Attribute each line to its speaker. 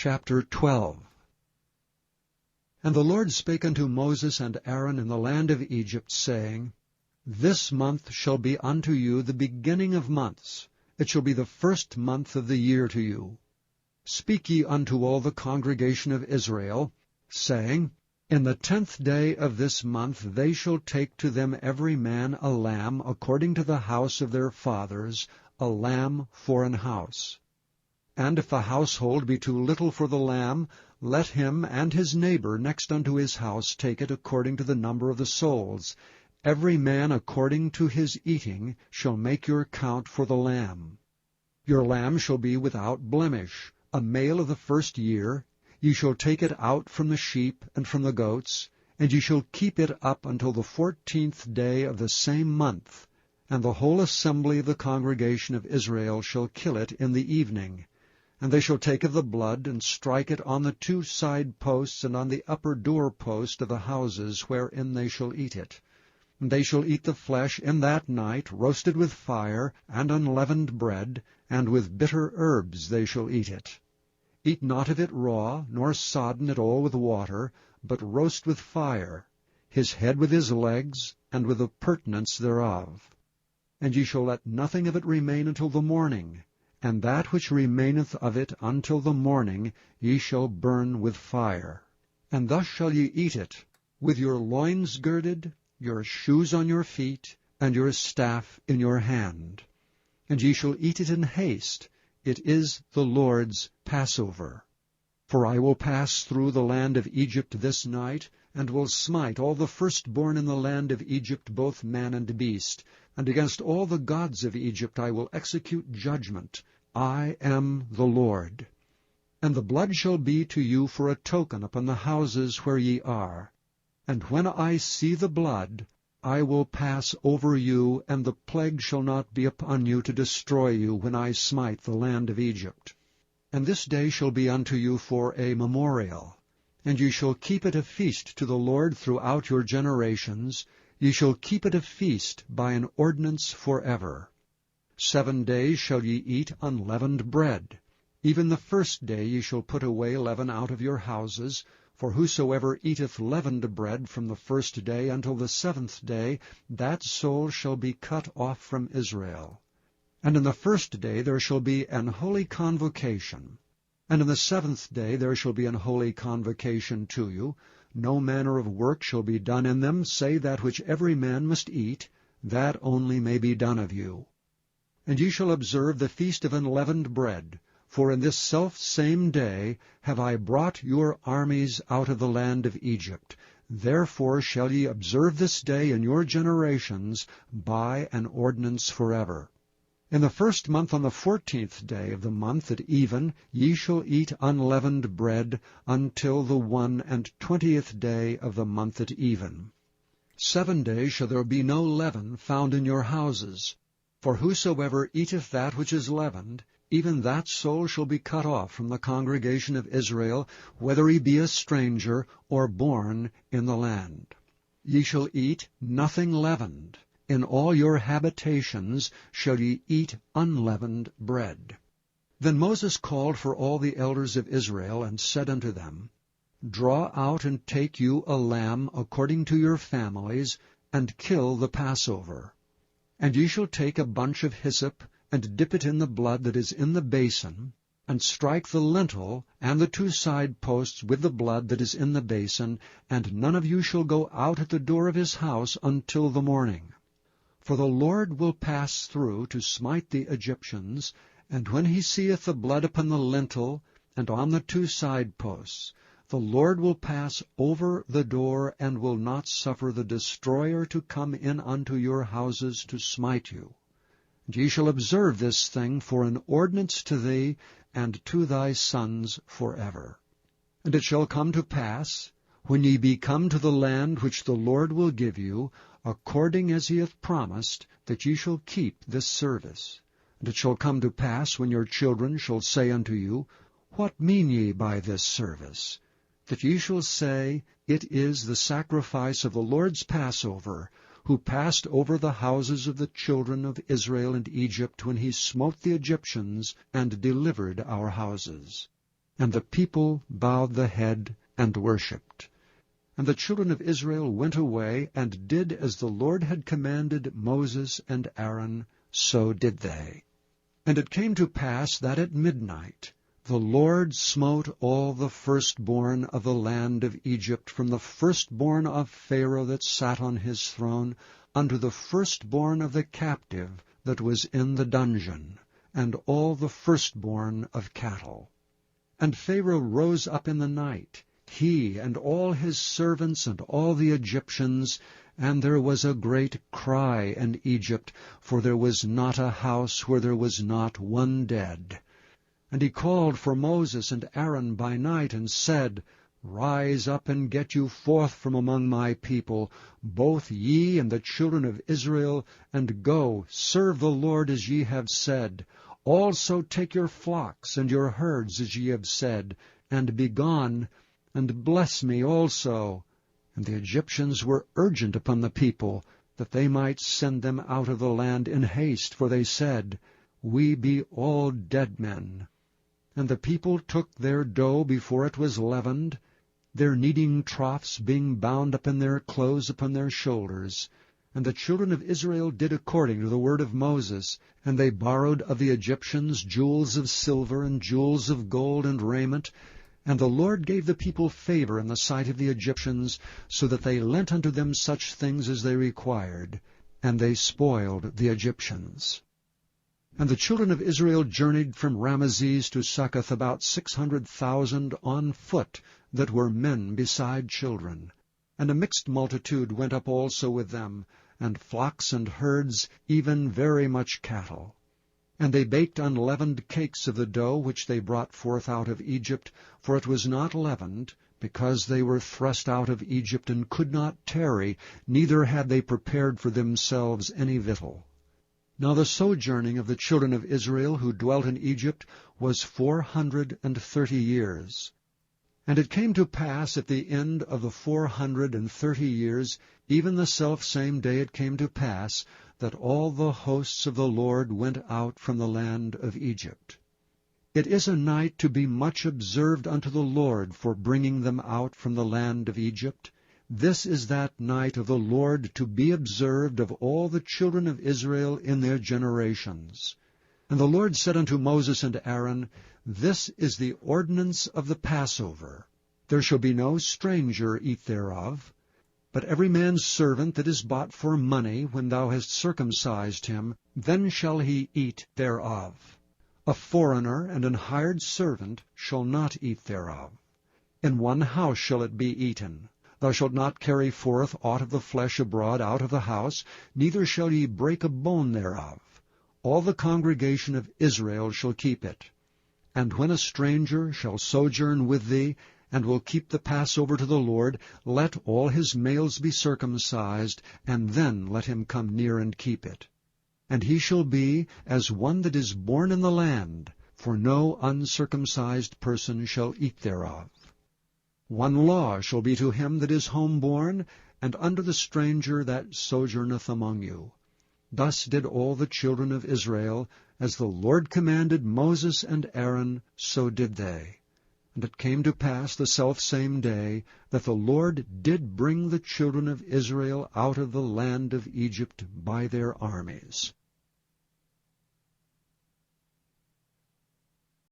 Speaker 1: Chapter 12. And the Lord spake unto Moses and Aaron in the land of Egypt, saying, This month shall be unto you the beginning of months. It shall be the first month of the year to you. Speak ye unto all the congregation of Israel, saying, In the 10th day of this month they shall take to them every man a lamb according to the house of their fathers, a lamb for an house. And if the household be too little for the lamb, let him and his neighbor next unto his house take it according to the number of the souls. Every man according to his eating shall make your count for the lamb. Your lamb shall be without blemish, a male of the first year. Ye shall take it out from the sheep and from the goats, and ye shall keep it up until the 14th day of the same month. And the whole assembly of the congregation of Israel shall kill it in the evening. And they shall take of the blood, and strike it on the 2 side posts, and on the upper door post of the houses wherein they shall eat it. And they shall eat the flesh in that night, roasted with fire, and unleavened bread, and with bitter herbs they shall eat it. Eat not of it raw, nor sodden it all with water, but roast with fire, his head with his legs, and with the purtenance thereof. And ye shall let nothing of it remain until the morning, and that which remaineth of it until the morning ye shall burn with fire. And thus shall ye eat it, with your loins girded, your shoes on your feet, and your staff in your hand. And ye shall eat it in haste. It is the Lord's Passover. For I will pass through the land of Egypt this night, and will smite all the firstborn in the land of Egypt, both man and beast. And against all the gods of Egypt I will execute judgment. I am the Lord. And the blood shall be to you for a token upon the houses where ye are. And when I see the blood, I will pass over you, and the plague shall not be upon you to destroy you when I smite the land of Egypt. And this day shall be unto you for a memorial, and ye shall keep it a feast to the Lord throughout your generations. Ye shall keep it a feast by an ordinance forever. 7 days shall ye eat unleavened bread. Even the first day ye shall put away leaven out of your houses. For whosoever eateth leavened bread from the first day until the 7th day, that soul shall be cut off from Israel. And in the first day there shall be an holy convocation. And in the 7th day there shall be an holy convocation to you. No manner of work shall be done in them, save that which every man must eat, that only may be done of you. And ye shall observe the feast of unleavened bread, for in this selfsame day have I brought your armies out of the land of Egypt. Therefore shall ye observe this day in your generations by an ordinance forever. In the 1st month on the 14th day of the month at even ye shall eat unleavened bread until the 21st day of the month at even. 7 days shall there be no leaven found in your houses. For whosoever eateth that which is leavened, even that soul shall be cut off from the congregation of Israel, whether he be a stranger or born in the land. Ye shall eat nothing leavened. In all your habitations shall ye eat unleavened bread. Then Moses called for all the elders of Israel, and said unto them, Draw out and take you a lamb according to your families, and kill the Passover. And ye shall take a bunch of hyssop, and dip it in the blood that is in the basin, and strike the lintel and the 2 side posts with the blood that is in the basin, and none of you shall go out at the door of his house until the morning. For the Lord will pass through to smite the Egyptians, and when he seeth the blood upon the lintel and on the 2 side posts, the Lord will pass over the door, and will not suffer the destroyer to come in unto your houses to smite you. And ye shall observe this thing for an ordinance to thee and to thy sons forever. And it shall come to pass, when ye be come to the land which the Lord will give you, according as he hath promised, that ye shall keep this service. And it shall come to pass, when your children shall say unto you, What mean ye by this service? That ye shall say, It is the sacrifice of the Lord's Passover, who passed over the houses of the children of Israel and Egypt when he smote the Egyptians and delivered our houses. And the people bowed the head and worshipped. And the children of Israel went away, and did as the Lord had commanded Moses and Aaron, so did they. And it came to pass that at midnight the Lord smote all the firstborn of the land of Egypt, from the firstborn of Pharaoh that sat on his throne, unto the firstborn of the captive that was in the dungeon, and all the firstborn of cattle. And Pharaoh rose up in the night, he and all his servants and all the Egyptians, and there was a great cry in Egypt, for there was not a house where there was not one dead. And he called for Moses and Aaron by night, and said, Rise up and get you forth from among my people, both ye and the children of Israel, and go, serve the Lord as ye have said. Also take your flocks and your herds as ye have said, and be gone, and bless me also. And the Egyptians were urgent upon the people, that they might send them out of the land in haste, for they said, We be all dead men. And the people took their dough before it was leavened, their kneading troughs being bound up in their clothes upon their shoulders. And the children of Israel did according to the word of Moses, and they borrowed of the Egyptians jewels of silver and jewels of gold and raiment. And the Lord gave the people favor in the sight of the Egyptians, so that they lent unto them such things as they required, and they spoiled the Egyptians. And the children of Israel journeyed from Ramesses to Succoth, about 600,000 on foot, that were men beside children. And a mixed multitude went up also with them, and flocks and herds, even very much cattle. And they baked unleavened cakes of the dough which they brought forth out of Egypt, for it was not leavened, because they were thrust out of Egypt, and could not tarry, neither had they prepared for themselves any victual. Now the sojourning of the children of Israel who dwelt in Egypt was 430 years. And it came to pass at the end of the 430 years, even the selfsame day it came to pass, that all the hosts of the Lord went out from the land of Egypt. It is a night to be much observed unto the Lord for bringing them out from the land of Egypt. This is that night of the Lord to be observed of all the children of Israel in their generations. And the Lord said unto Moses and Aaron, This is the ordinance of the Passover. There shall be no stranger eat thereof. But every man's servant that is bought for money, when thou hast circumcised him, then shall he eat thereof. A foreigner and an hired servant shall not eat thereof. In one house shall it be eaten. Thou shalt not carry forth aught of the flesh abroad out of the house, neither shall ye break a bone thereof. All the congregation of Israel shall keep it. And when a stranger shall sojourn with thee, and will keep the Passover to the Lord, let all his males be circumcised, and then let him come near and keep it. And he shall be as one that is born in the land, for no uncircumcised person shall eat thereof. One law shall be to him that is homeborn, and unto the stranger that sojourneth among you. Thus did all the children of Israel, as the Lord commanded Moses and Aaron, so did they. And it came to pass the selfsame day, that the Lord did bring the children of Israel out of the land of Egypt by their armies.